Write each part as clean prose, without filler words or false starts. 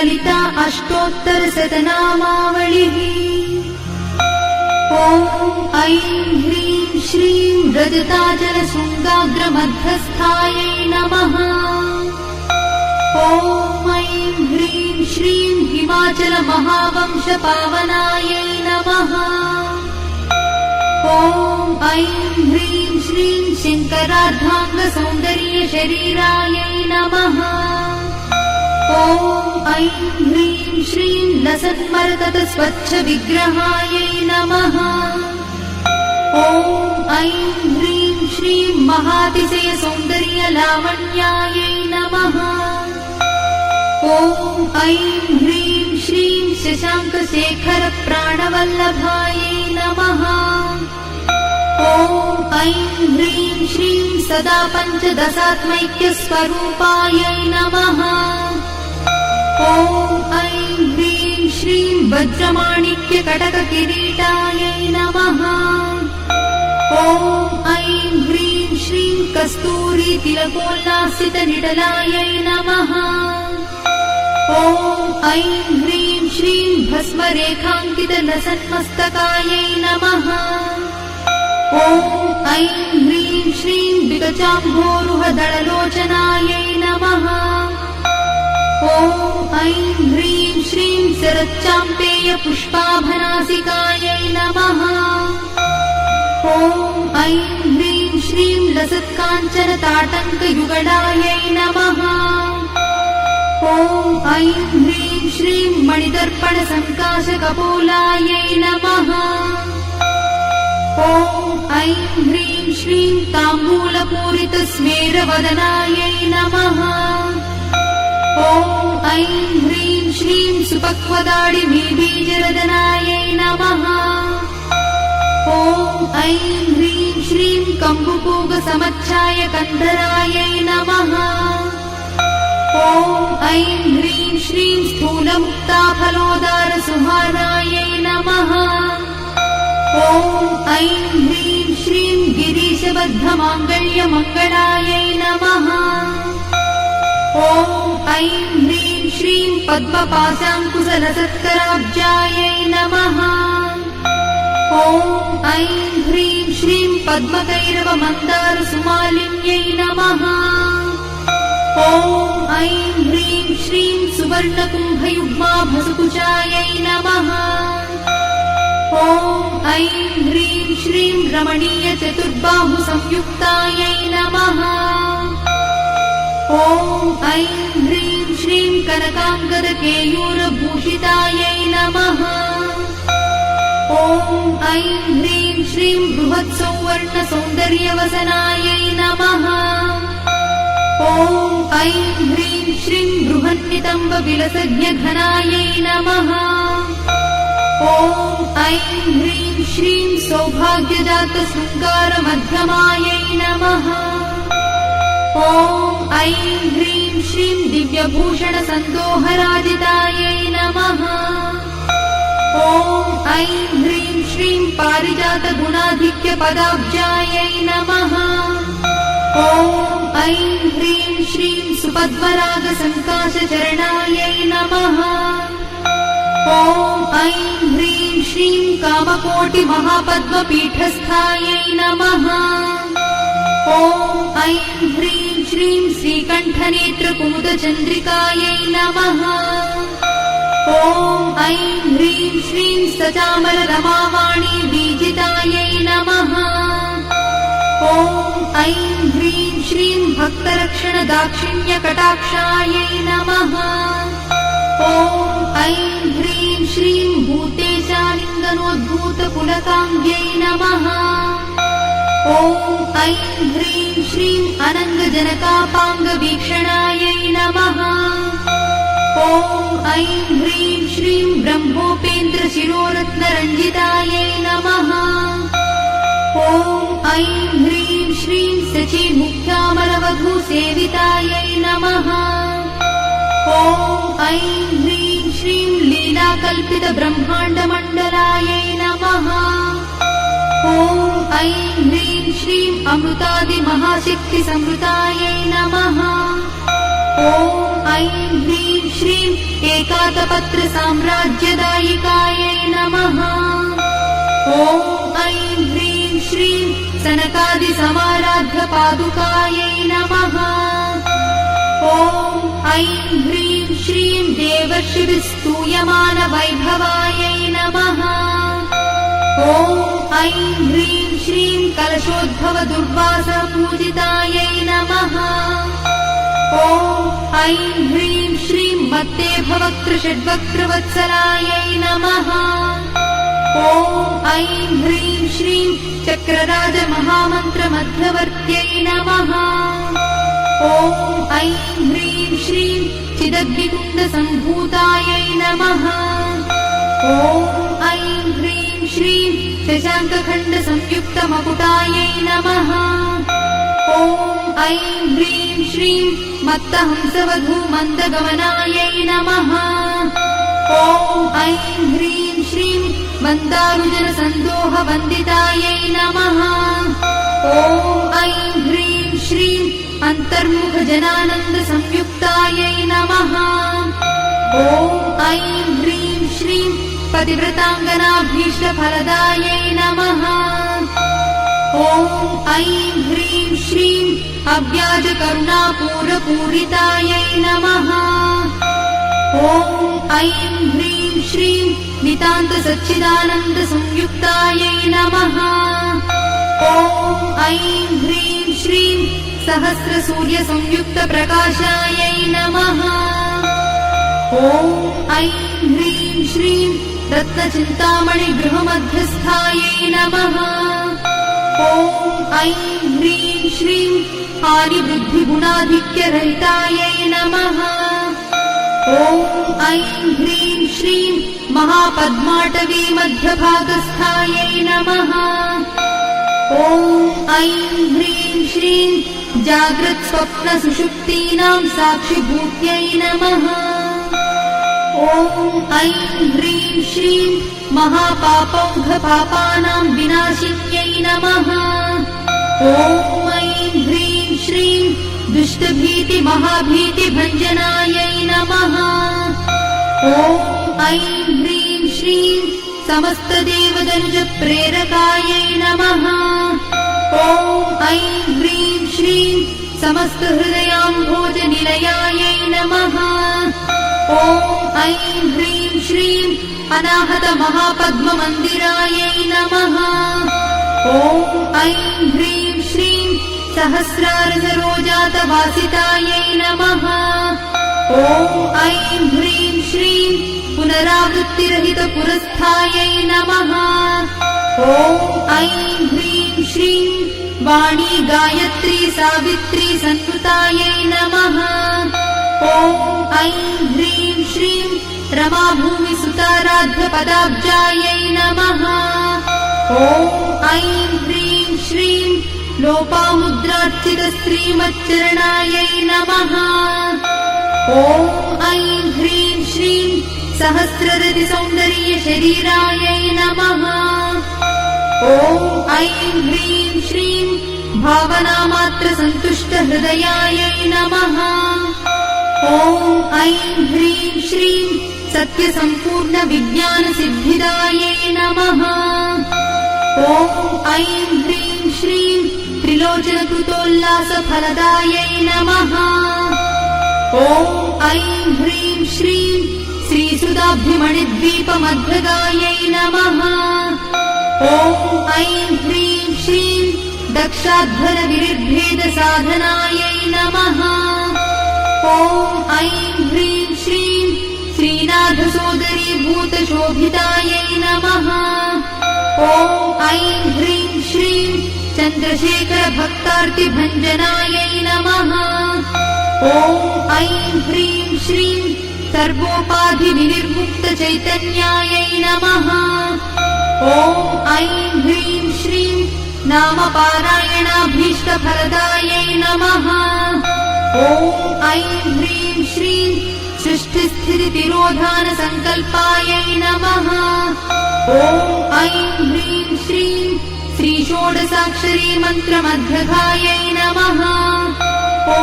ललिता अष्टोत्तरशतनामावलिः। ॐ ऐं ह्रीं श्रीं रजताचलशृङ्गाग्रमध्यस्थायै नमः। ॐ ऐं ह्रीं श्रीं हिमाचलमहावंशपावनायै नमः। ॐ ऐं ह्रीं श्रीं शङ्करार्धाङ्गसौन्दर्यशरीरायै नमः। ॐ ऐं ह्रीं श्रीं लसन्मरकतस्वच्छविग्रहायै नमः। ॐ ऐं ह्रीं श्रीं महातिशयसौन्दर्यलावण्यायै नमः। ॐ ऐं ह्रीं श्रीं शशाङ्कशेखरप्राणवल्लभायै नमः। ॐ ऐं ह्रीं श्रीं सदा पञ्चदशात्मैक्यस्वरूपायै नमः। ॐ ऐं ह्रीं श्रीं वज्रमाणिक्यकटककिरीटायै नमः। ॐ ऐं ह्रीं श्रीं कस्तूरीतिलकोल्लासितनिटलायै नमः। ॐ ऐं ह्रीं श्रीं भस्मरेखाङ्कितलसन्मस्तकायै नमः। ॐ ऐं ह्रीं श्रीं विकचाम्भोरुहदळलोचनायै नमः। ॐ ऐं ह्रीं श्रीं शरच्चाम्पेयपुष्पाभनासिकायै नमः। ॐ ऐं ह्रीं श्रीं लसत्काञ्चनताटङ्कयुगलायै नमः। ॐ ऐं ह्रीं श्रीं मणिदर्पणसङ्काशकपोलायै नमः। ॐ ऐं ह्रीं श्रीं ताम्बूलपूरितस्मेरवदनायै नमः। ॐ ऐं ह्रीं श्रीं सुपक्वदाडिमीबीजरदनायै नमः। ॐ ऐं ह्रीं श्रीं कम्बुपूगसमच्छायकन्धरायै नमः। ॐ ऐं ह्रीं श्रीं स्थूलमुक्ताफलोदारसुहानायै नमः। ॐ ऐं ह्रीं श्रीं गिरीशबद्धमाङ्गल्यमङ्गलायै नमः। ॐ ऐं ह्रीं श्रीं पद्मपाशाङ्कुशलसत्कराब्जायै नमः। ॐ ऐं ह्रीं श्रीं पद्मकैरवमन्दारसुमालिन्यै नमः। ॐ ऐं ह्रीं श्रीं सुवर्णकुम्भयुग्माभसकुचायै नमः। ॐ ऐं ह्रीं श्रीं रमणीयचतुर्बाहुसंयुक्तायै नमः। ॐ ऐं ह्रीं श्रीं कनकाङ्गदकेयूरभूषितायै नमः। ॐ ऐं ह्रीं श्रीं बृहत्सौवर्णसौन्दर्यवसनायै नमः। ॐ ऐं ह्रीं श्रीं बृहन्नितम्बविलसज्ञघनायै नमः। ॐ ऐं ह्रीं श्रीं सौभाग्यजातशृङ्गारमध्यमायै नमः। ॐ ऐं ह्रीं श्रीं दिव्यभूषणसन्दोहराजितायै नमः। ॐ ऐं ह्रीं श्रीं पारिजातगुणाधिक्यपदाब्जायै नमः। ॐ ऐं ह्रीं श्रीं सुपद्मरागसङ्काशचरणायै नमः। ॐ ऐं ह्रीं श्रीं कामकोटिमहापद्मपीठस्थायै नमः। ॐ ऐं ह्रीं श्रीं श्रीकण्ठनेत्रकुमुदचन्द्रिकायै नमः। ॐ ऐं ह्रीं श्रीं सचामररमावाणी बीजितायै नमः। ॐ ऐं ह्रीं श्रीं भक्तरक्षणदाक्षिण्यकटाक्षायै नमः। ॐ ऐं ह्रीं श्रीं भूतेशालिङ्गनोद्भूतपुलकाङ्ग्यै नमः। ॐ ऐं ह्रीं श्रीं अनङ्गजनकापाङ्गवीक्षणायै नमः। ॐ ऐं ह्रीं श्रीं ब्रह्मोपेन्द्रशिरोरत्नरञ्जितायै नमः। ॐ ऐं ह्रीं श्रीं शचीमुख्यामलवधूसेवितायै नमः। ॐ ऐं ह्रीं श्रीं लीलाकल्पितब्रह्माण्डमण्डलायै नमः। ॐ ऐं ह्रीं श्रीं अमृतादिमहाशक्तिसंवृतायै नमः। ॐ ऐं ह्रीं श्रीं एकातपत्रसाम्राज्यदायिकायै नमः। ॐ ऐं ह्रीं श्रीं सनकादिसमाराध्यपादुकायै नमः। ॐ ऐं ह्रीं श्रीं देवर्षिभिस्तूयमानवैभवायै नमः। ॐ ऐं ह्रीं श्रीं कलशोद्भवदुर्वासपूजितायै नमः। ॐ ऐं ह्रीं श्रीं मत्तेभवक्त्रषड्वक्त्रवत्सलायै नमः। ॐ ऐं ह्रीं श्रीं चक्रराजमहामन्त्रमध्यवर्त्यै नमः। ॐ ऐं ह्रीं श्रीं चिदग्निकुण्डसम्भूतायै नमः। ॐ ऐं ह्रीं श्रीं शशाङ्कखण्डसंयुक्तमकुटायै नमः। ॐ ऐं ह्रीं श्रीं मत्तहंसवधूमन्दगमनायै नमः। ॐ ऐं ह्रीं श्रीं मन्दारुजनसन्दोहवन्दितायै नमः। ॐ ऐं ह्रीं श्रीं अन्तर्मुखजनानन्दसंयुक्तायै नमः। ॐ ऐं ह्रीं श्रीं पतिव्रताङ्गनाभीष्टफलदायै नमः। ॐ ऐं ह्रीं श्रीं अव्याजकरुणापूरपूरितायै नमः। ॐ ऐं ह्रीं श्रीं नितान्तसच्चिदानन्दसंयुक्तायै नमः। ॐ ऐं ह्रीं श्रीं सहस्रसूर्यसंयुक्तप्रकाशायै नमः। ॐ ऐं ह्रीं श्रीं रत्नचिन्तामणिगृहमध्यस्थायै नमः। ॐ ऐं ह्रीं श्रीं हानिवृद्धिगुणाधिक्यरहितायै नमः। ॐ ऐं ह्रीं श्रीं महापद्माटवी मध्यभागस्थायै नमः। ॐ ऐं ह्रीं श्रीं जाग्रत्स्वप्नसुषुप्तीनां साक्षिभूत्यै नमः। ॐ ऐं ह्रीं श्रीं महापापौघपापानां विनाशिन्यै नमः। ॐ ऐं ह्रीं श्रीं दुष्टभीतिमहाभीतिभञ्जनायै नमः। ॐ ऐं ह्रीं श्रीं समस्तदेवदनुजप्रेरकायै नमः। ॐ ऐं ह्रीं श्रीं समस्तहृदयाम्भोजनिलयायै नमः। ॐ ऐं ह्रीं श्रीं अनाहतमहापद्ममन्दिरायै नमः। ॐ ऐं ह्रीं श्रीं सहस्रारसरोजातवासितायै नमः। ॐ ऐं ह्रीं श्रीं पुनरावृत्तिरहितपुरस्थायै नमः। ॐ ऐं ह्रीं श्रीं वाणी गायत्री सावित्री संस्कृतायै नमः। ॐ ऐं ह्रीं श्रीं रमाभूमिसुताराध्यपदाब्जायै नमः। ॐ ऐं ह्रीं श्रीं लोपामुद्रार्चितश्रीमच्चरणायै नमः। ॐ ऐं ह्रीं श्रीं सहस्ररतिसौन्दर्यशरीरायै नमः। ॐ ऐं ह्रीं श्रीं भावनामात्रसन्तुष्टहृदयायै नमः। ॐ ऐं ह्रीं श्रीं सत्यसम्पूर्णविज्ञानसिद्धिदायै नमः। ॐ ऐं ह्रीं श्रीं त्रिलोचनकृतोल्लासफलदायै नमः। ॐ ऐं ह्रीं श्रीं श्रीसुधाब्धिमणिद्वीपमध्यगायै नमः। ॐ ऐं ह्रीं श्रीं दक्षाध्वरविरिद्भेदसाधनायै नमः। ॐ ऐं ह्रीं श्रीं श्रीनाथसोदरीभूतशोभितायै नमः। ॐ ऐं ह्रीं श्रीं चन्द्रशेखरभक्तार्तिभञ्जनायै नमः। ॐ ऐं ह्रीं श्रीं सर्वोपाधिविनिर्मुक्तचैतन्यायै नमः। ॐ ऐं ह्रीं श्रीं नामपारायणाभीष्टफलदायै नमः। ॐ ऐं ह्रीं श्रीं सृष्टिस्थितितिरोधानसङ्कल्पायै नमः। ॐ ऐं ह्रीं श्रीं श्रीषोडशाक्षरी मन्त्रमध्यगायै नमः। ॐ ॐ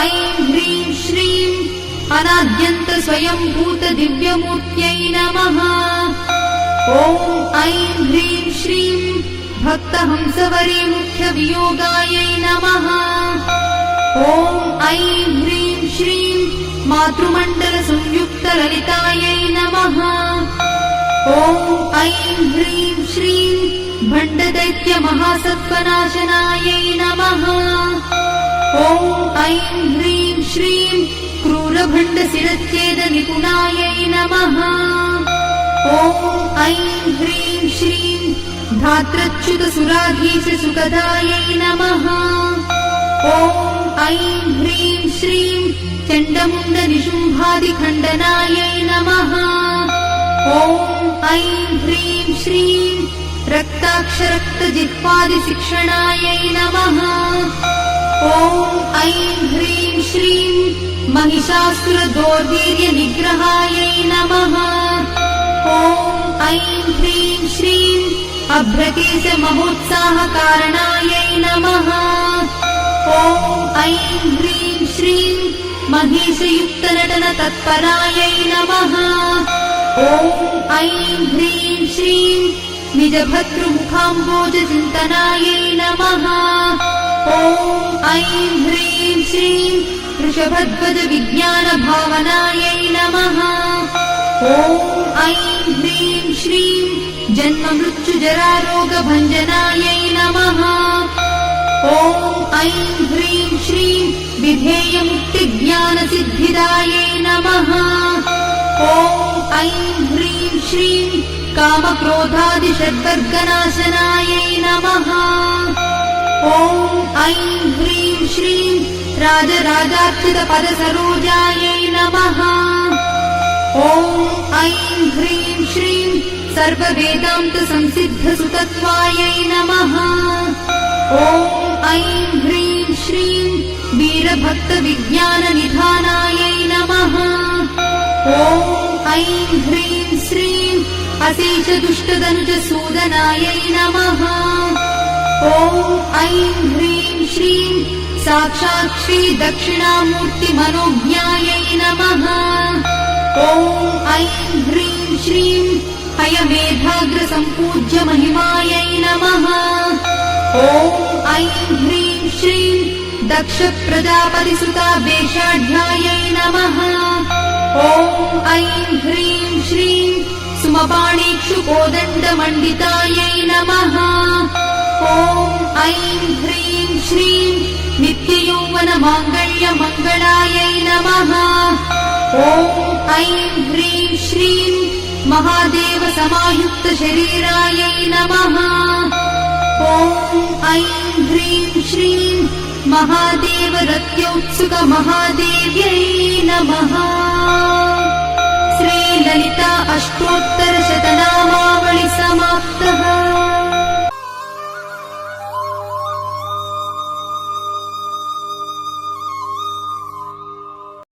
ऐं ह्रीं श्रीं अनाद्यन्त स्वयंभूत दिव्यमूर्त्यै नमः। ॐ ऐं ह्रीं श्रीं भक्तहंसवरे मुख्यवियोगायै नमः। ॐ ऐं ह्रीं श्रीं मातृमण्डल संयुक्त ललितायै नमः। ॐ ऐं ह्रीं श्रीं भण्डदैत्य महासत्त्वनाशनायै नमः। ॐ ऐं ह्रीं श्रीं क्रूरभण्ड शिरच्छेद निपुणायै नमः। ॐ ऐं ह्रीं श्रीं धात्रच्युत सुराधीश सुखदायै नमः। ॐ ऐं ह्रीं श्रीं चण्डमुण्ड निशुम्भादिखण्डनायै नमः। ॐ ऐं ह्रीं श्रीं रक्ताक्षरक्तजिह्वादिशिक्षणायै नमः। ॐ ऐं ह्रीं श्रीं महिषासुरदौर्वीर्यनिग्रहायै नमः। ॐ ऐं ह्रीं श्रीं अभ्रकेश महोत्साहकारणायै नमः। ॐ ऐं ह्रीं श्रीं महेशयुक्तनटन तत्परायै नमः। ॐ ऐं ह्रीं श्रीं निजभर्तृमुखाम्बोज चिन्तनायै नमः। ॐ ऐं ह्रीं श्रीं वृषभध्वज विज्ञान भावनायै नमः। ॐ ऐं ह्रीं श्रीं जन्म मृत्यु जरा रोग भञ्जनायै नमः। ॐ ऐं ह्रीं श्रीं विधेय मुक्ति ज्ञान सिद्धिदायै नमः। ॐ ऐं ह्रीं श्रीं कामक्रोधादि षड्वर्गनाशनायै नमः। ॐ ऐं ह्रीं श्रीं राजराजार्चित पद सरोजायै नमः। ॐ ऐं ह्रीं श्रीं सर्ववेदान्त संसिद्ध सुतत्वायै नमः। ॐ ऐं ह्रीं श्रीं वीरभक्त विज्ञान निधानायै नमः। ॐ ऐं ह्रीं श्रीं अशेष दुष्टदनुज सूदनायै नमः। ॐ ऐं ह्रीं श्रीं साक्षात् श्री दक्षिणामूर्ति मनोज्ञायै नमः। ॐ ऐं ह्रीं श्रीं हयमेधाग्र सम्पूज्य महिमायै नमः। ॐ ऐं ह्रीं श्रीं दक्ष प्रजापति सुता वेषाढ्यायै नमः। ॐ ऐं ह्रीं श्रीं सुमपाणीक्षु कोदण्ड मण्डितायै नमः। ॐ ऐं ह्रीं श्रीं नित्ययौवन माङ्गल्य मङ्गलायै नमः। ॐ ऐं ह्रीं श्रीं महादेव समायुक्त शरीरायै नमः। ॐ ऐं ह्रीं श्रीं महादेव रत्योत्सुक महादेव्यै नमः। श्री ललिता अष्टोत्तर शतनामावळि